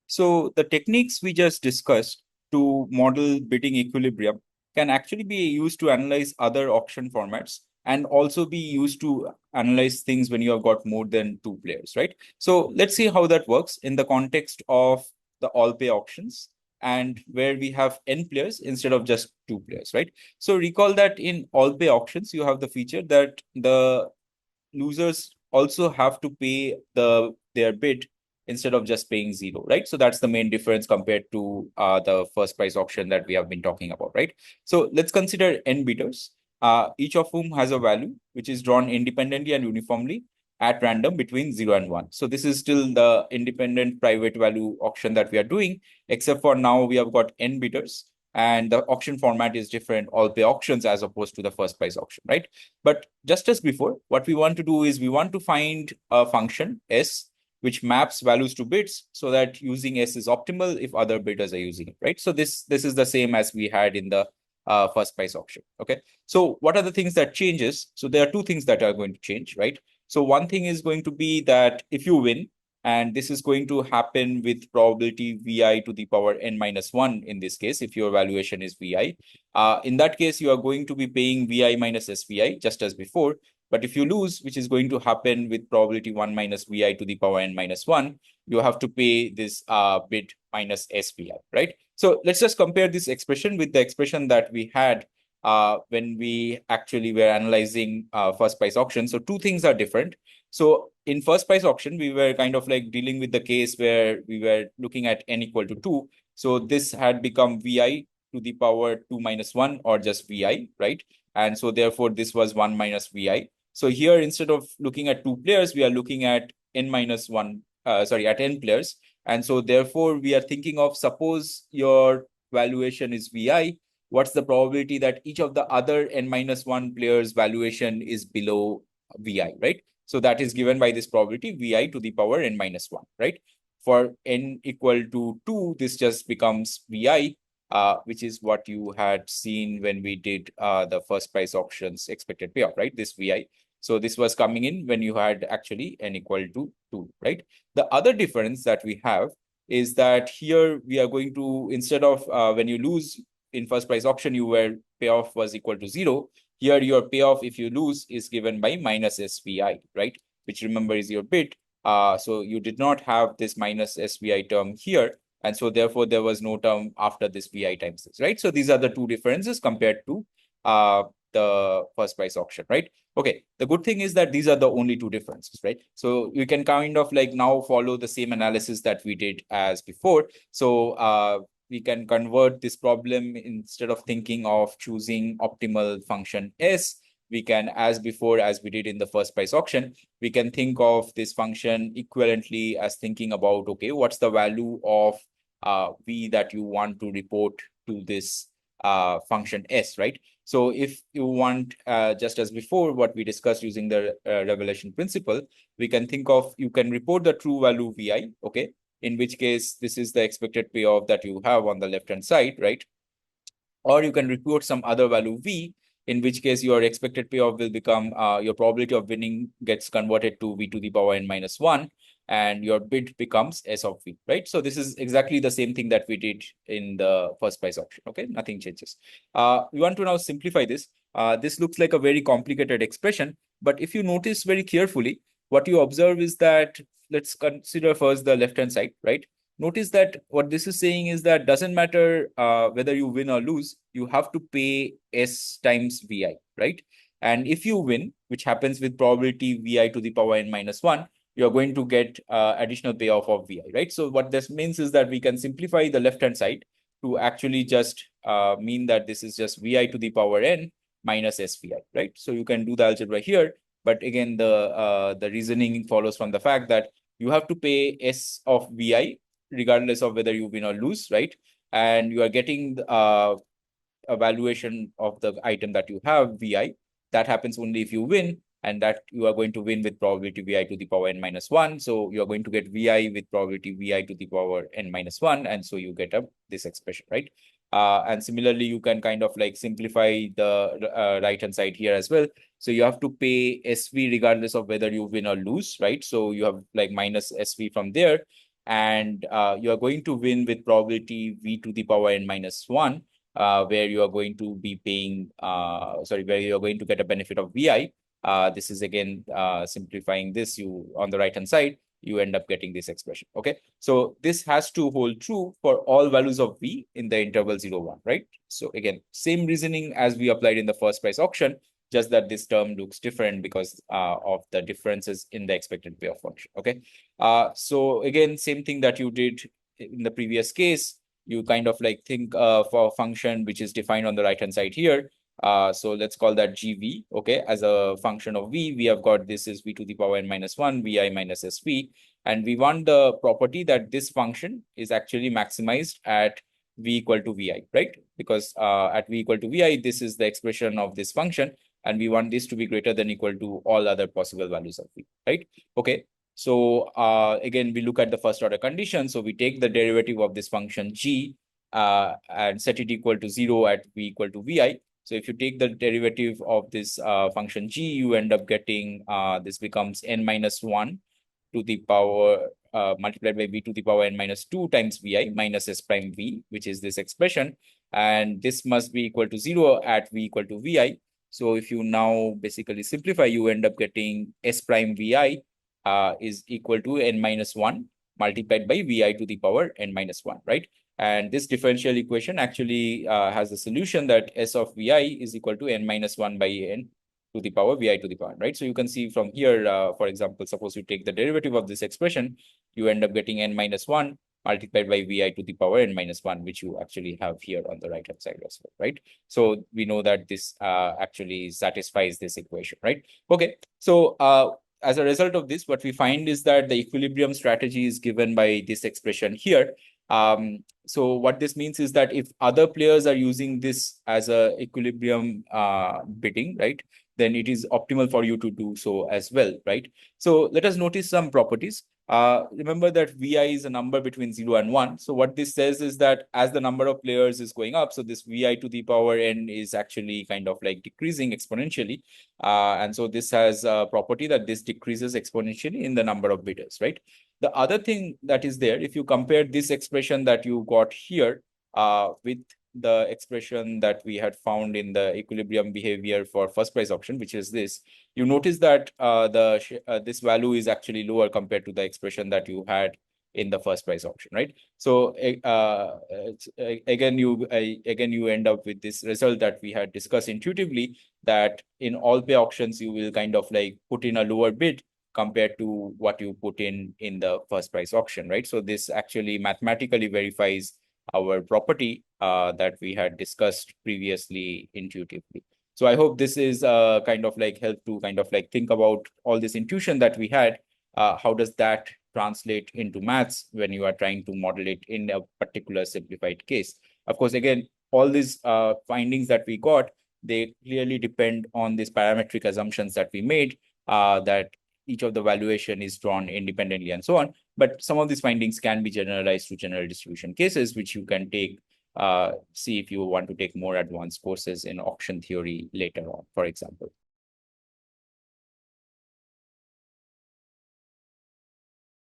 So the techniques we just discussed to model bidding equilibrium can actually be used to analyze other auction formats and also be used to analyze things when you have got more than two players, right? So let's see how that works in the context of the all pay auctions and where we have n players instead of just two players, right? So recall that in all pay auctions, you have the feature that the losers also have to pay their bid instead of just paying zero, right? So that's the main difference compared to the first price auction that we have been talking about, right? So let's consider n bidders, each of whom has a value which is drawn independently and uniformly at random between 0 and 1. So this is still the independent private value auction that we are doing, except for now we have got n bidders and the auction format is different, all pay auctions as opposed to the first price auction, right? But just as before, what we want to do is we want to find a function S which maps values to bits so that using S is optimal if other bidders are using it, right? So this is the same as we had in the first price auction. Okay. So what are the things that changes? So there are two things that are going to change, right? So one thing is going to be that if you win, and this is going to happen with probability vi to the power n minus 1 in this case, if your valuation is vi. In that case, you are going to be paying vi minus svi just as before. But if you lose, which is going to happen with probability 1 minus vi to the power n minus 1, you have to pay this bid minus svi, right? So let's just compare this expression with the expression that we had when we actually were analyzing first price auction. So two things are different. So in first price auction, we were kind of like dealing with the case where we were looking at n equal to 2. So this had become vi to the power 2 minus 1 or just vi, right? And so therefore this was 1 minus vi. So here, instead of looking at two players, we are looking at n minus 1, at n players. And so therefore we are thinking of, suppose your valuation is vi, what's the probability that each of the other n minus 1 players valuation is below vi, right? So that is given by this probability vi to the power n minus 1, right? For n equal to 2, this just becomes vi, which is what you had seen when we did the first price auctions expected payoff, right? This vi. So this was coming in when you had actually n equal to 2, right? The other difference that we have is that here we are going to, instead of when you lose in first price auction, you were payoff was equal to 0. Here your payoff, if you lose, is given by minus SVI, right? Which remember is your bid. So you did not have this minus SVI term here. And so therefore there was no term after this VI times this, right? So these are the two differences compared to the first price auction, right? Okay, the good thing is that these are the only two differences, right? So you can kind of like now follow the same analysis that we did as before. So we can convert this problem, instead of thinking of choosing optimal function S, we can, as before, as we did in the first price auction, we can think of this function equivalently as thinking about, okay, what's the value of V that you want to report to this function S, right? So if you want, just as before, what we discussed using the revelation principle, we can think of, you can report the true value Vi, okay? In which case, this is the expected payoff that you have on the left-hand side, right? Or you can report some other value V, in which case your expected payoff will become, your probability of winning gets converted to V to the power n minus 1, and your bid becomes S of V, right? So this is exactly the same thing that we did in the first price auction, okay? Nothing changes. We want to now simplify this. This looks like a very complicated expression, but if you notice very carefully, what you observe is that, let's consider first the left-hand side, right? Notice that what this is saying is that doesn't matter whether you win or lose, you have to pay S times VI, right? And if you win, which happens with probability VI to the power n minus 1, you're going to get additional payoff of VI, right? So what this means is that we can simplify the left-hand side to actually just mean that this is just VI to the power n minus SVI, right? So you can do the algebra here. But again, the reasoning follows from the fact that you have to pay S of VI regardless of whether you win or lose, right? And you are getting a valuation of the item that you have, VI. That happens only if you win, and that you are going to win with probability VI to the power n minus 1. So you are going to get VI with probability VI to the power n minus 1. And so you get this expression, right? And similarly, you can kind of like simplify the right-hand side here as well. So you have to pay SV regardless of whether you win or lose, right? So you have like minus SV from there. and you are going to win with probability v to the power n minus 1, where you are going to be paying, where you are going to get a benefit of vi. This is again simplifying this, you on the right hand side, you end up getting this expression. Okay, so this has to hold true for all values of v in the interval 0, 1, right? So again, same reasoning as we applied in the first price auction, just that this term looks different because of the differences in the expected payoff function. Okay, so again, same thing that you did in the previous case, you kind of like think for a function which is defined on the right hand side here. So let's call that gv. Okay, as a function of v, we have got this is v to the power n minus 1 vi minus sv, and we want the property that this function is actually maximized at v equal to vi, right? Because at v equal to vi, this is the expression of this function, and we want this to be greater than equal to all other possible values of v, right? Okay, so again, we look at the first order condition. So we take the derivative of this function g and set it equal to 0 at v equal to vi. So if you take the derivative of this function g, you end up getting this becomes n minus 1 to the power multiplied by v to the power n minus 2 times vi minus s prime v, which is this expression. And this must be equal to 0 at v equal to vi. So if you now basically simplify, you end up getting s prime vi is equal to n minus 1 multiplied by vi to the power n minus 1, right? And this differential equation actually has a solution that s of vi is equal to n minus 1 by n to the power vi to the power, right? So you can see from here, for example, suppose you take the derivative of this expression, you end up getting n minus 1 multiplied by vi to the power n minus 1, which you actually have here on the right hand side as well, right? So we know that this actually satisfies this equation, right? Okay, so as a result of this, what we find is that the equilibrium strategy is given by this expression here. So what this means is that if other players are using this as a equilibrium bidding, right, then it is optimal for you to do so as well, right? So let us notice some properties. Remember that vi is a number between 0 and 1. So what this says is that as the number of players is going up, so this vi to the power n is actually kind of like decreasing exponentially. And so this has a property that this decreases exponentially in the number of bidders, right? The other thing that is there, if you compare this expression that you got here with the expression that we had found in the equilibrium behavior for first price auction, which is this, you notice that this value is actually lower compared to the expression that you had in the first price auction, right? So again, you end up with this result that we had discussed intuitively, that in all pay auctions, you will kind of like put in a lower bid compared to what you put in the first price auction, right? So this actually mathematically verifies our property that we had discussed previously intuitively. So I hope this is kind of like help to kind of like think about all this intuition that we had. How does that translate into maths when you are trying to model it in a particular simplified case? Of course, again, all these findings that we got, they clearly depend on these parametric assumptions that we made, that each of the valuation is drawn independently and so on. But some of these findings can be generalized to general distribution cases, which you can take, see if you want to take more advanced courses in auction theory later on, for example.